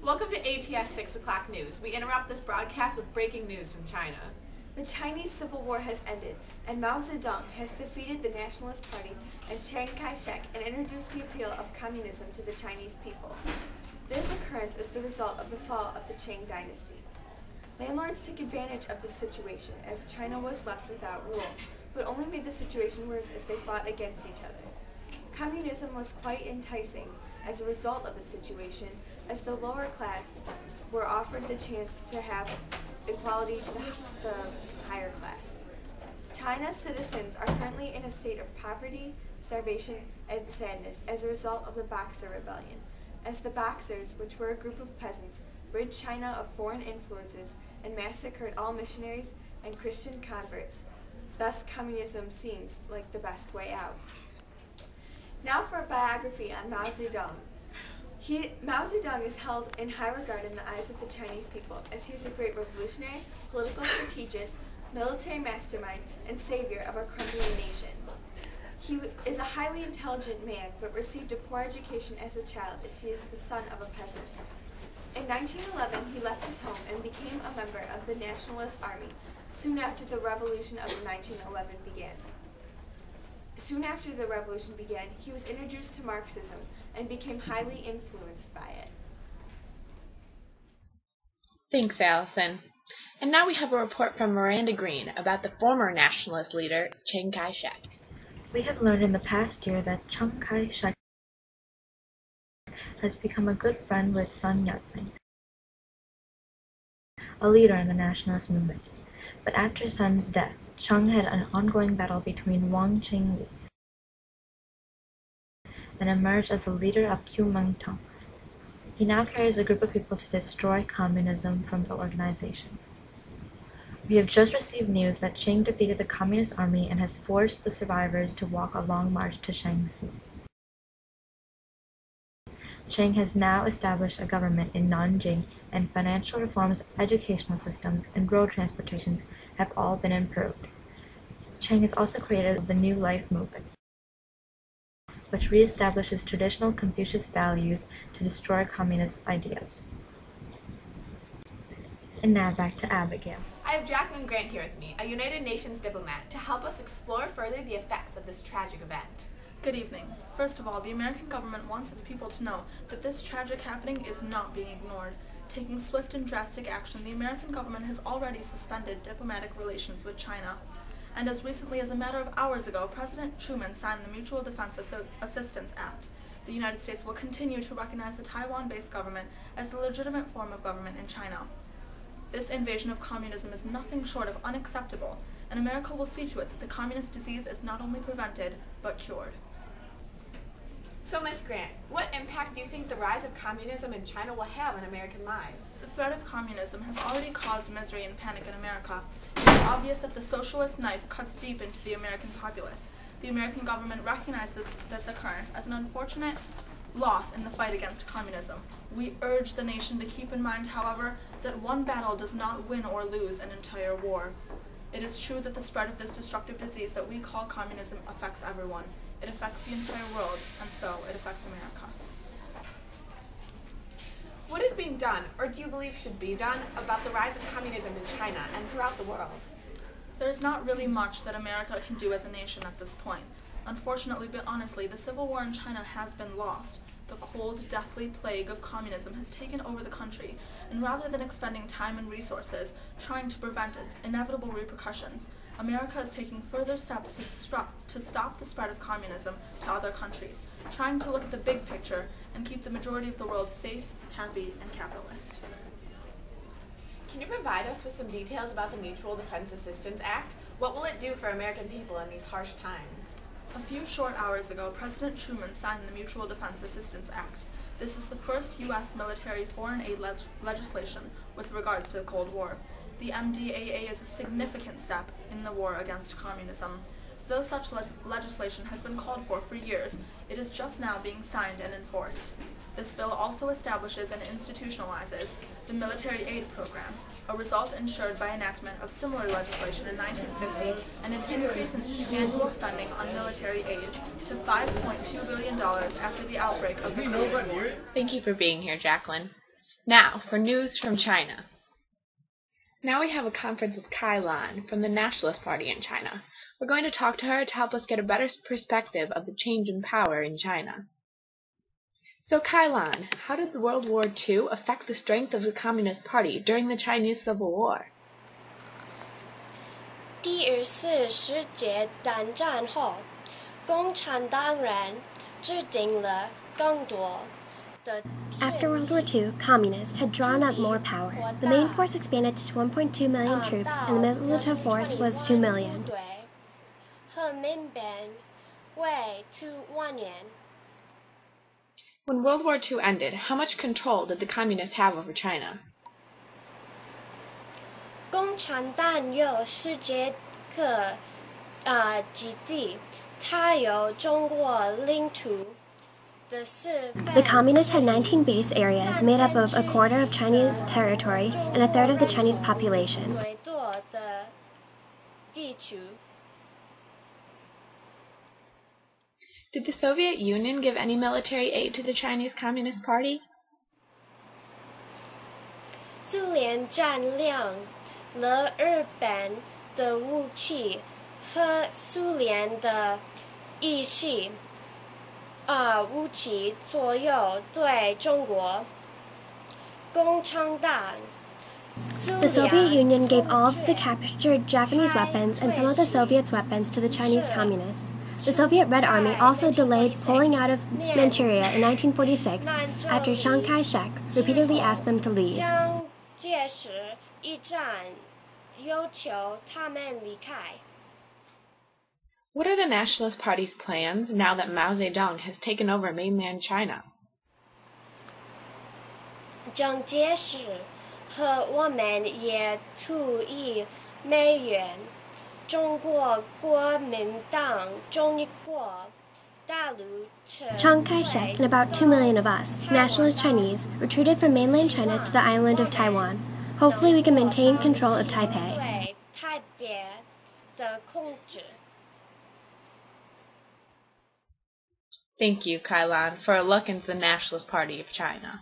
Welcome to ATS 6 o'clock news. We interrupt this broadcast with breaking news from China. The Chinese Civil War has ended, and Mao Zedong has defeated the Nationalist Party and Chiang Kai-shek and introduced the appeal of communism to the Chinese people. This occurrence is the result of the fall of the Qing dynasty. Landlords took advantage of this situation as China was left without rule, but only made the situation worse as they fought against each other. Communism was quite enticing as a result of the situation, as the lower class were offered the chance to have equality to the higher class. China's citizens are currently in a state of poverty, starvation, and sadness as a result of the Boxer Rebellion, as the Boxers, which were a group of peasants, rid China of foreign influences and massacred all missionaries and Christian converts. Thus, communism seems like the best way out. Now for a biography on Mao Zedong. Mao Zedong is held in high regard in the eyes of the Chinese people, as he is a great revolutionary, political strategist, military mastermind, and savior of our crumbling nation. He is a highly intelligent man, but received a poor education as a child, as he is the son of a peasant. In 1911, he left his home and became a member of the Nationalist Army, soon after the revolution of 1911 began. Soon after the revolution began, he was introduced to Marxism and became highly influenced by it. Thanks, Allison. And now we have a report from Miranda Green about the former nationalist leader, Chiang Kai-shek. We have learned in the past year that Chiang Kai-shek has become a good friend with Sun Yat-sen, a leader in the nationalist movement. But after Sun's death, Chiang had an ongoing battle between Wang Qingli and emerged as the leader of Kuomintang. He now carries a group of people to destroy communism from the organization. We have just received news that Chiang defeated the Communist Army and has forced the survivors to walk a long march to Shaanxi. Chiang has now established a government in Nanjing, and financial reforms, educational systems, and road transportations have all been improved. Chiang has also created the New Life movement, which reestablishes traditional Confucius values to destroy communist ideas. And now back to Abigail. I have Jacqueline Grant here with me, a United Nations diplomat, to help us explore further the effects of this tragic event. Good evening. First of all, the American government wants its people to know that this tragic happening is not being ignored. Taking swift and drastic action, the American government has already suspended diplomatic relations with China. And as recently as a matter of hours ago, President Truman signed the Mutual Defense Assistance Act. The United States will continue to recognize the Taiwan-based government as the legitimate form of government in China. This invasion of communism is nothing short of unacceptable, and America will see to it that the communist disease is not only prevented, but cured. So, Ms. Grant, what impact do you think the rise of communism in China will have on American lives? The threat of communism has already caused misery and panic in America. It is obvious that the socialist knife cuts deep into the American populace. The American government recognizes this occurrence as an unfortunate loss in the fight against communism. We urge the nation to keep in mind, however, that one battle does not win or lose an entire war. It is true that the spread of this destructive disease that we call communism affects everyone. It affects the entire world, and so it affects America. What is being done, or do you believe should be done, about the rise of communism in China and throughout the world? There is not really much that America can do as a nation at this point. Unfortunately, but honestly, the Civil War in China has been lost. The cold, deathly plague of communism has taken over the country, and rather than expending time and resources trying to prevent its inevitable repercussions, America is taking further steps to stop the spread of communism to other countries, trying to look at the big picture and keep the majority of the world safe, happy, and capitalist. Can you provide us with some details about the Mutual Defense Assistance Act? What will it do for American people in these harsh times? A few short hours ago, President Truman signed the Mutual Defense Assistance Act. This is the first U.S. military foreign aid legislation with regards to the Cold War. The MDAA is a significant step in the war against communism. Though such legislation has been called for years, it is just now being signed and enforced. This bill also establishes and institutionalizes the military aid program, a result ensured by enactment of similar legislation in 1950 and an increase in annual spending on military aid to $5.2 billion after the outbreak of the Korean War. Thank you for being here, Jacqueline. Now, for news from China. Now we have a conference with Kai Lan from the Nationalist Party in China. We're going to talk to her to help us get a better perspective of the change in power in China. So Kai Lan, how did World War II affect the strength of the Communist Party during the Chinese Civil War? 第二次世界大战后，共产党人制定了更多的 After World War II, communists had drawn up more power. The main force expanded to 1.2 million troops, and the militant force was 2 million. 和民兵为2万人。 When World War II ended, how much control did the communists have over China? 共产党有世界各基地，它有中国领土。 The communists had 19 base areas made up of a quarter of Chinese territory and a third of the Chinese population. Did the Soviet Union give any military aid to the Chinese Communist Party? 苏联占领了日本的武器和苏联的仪器。 武器左右对中国共产党。 The Soviet Union gave all of the captured Japanese weapons and some of the Soviets' weapons to the Chinese communists. The Soviet Red Army also delayed pulling out of Manchuria in 1946 after Chiang Kai-shek repeatedly asked them to leave. 蒋介石一战要求他们离开。 What are the Nationalist Party's plans now that Mao Zedong has taken over mainland China? 蒋介石和我们也同意美元，中国国民党中国大陆。 Chiang Kai-shek and about 2 million of us, nationalist Chinese, retreated from mainland China to the island of Taiwan. Hopefully we can maintain control of Taipei. Thank you, Kai Lan, for a look into the Nationalist Party of China.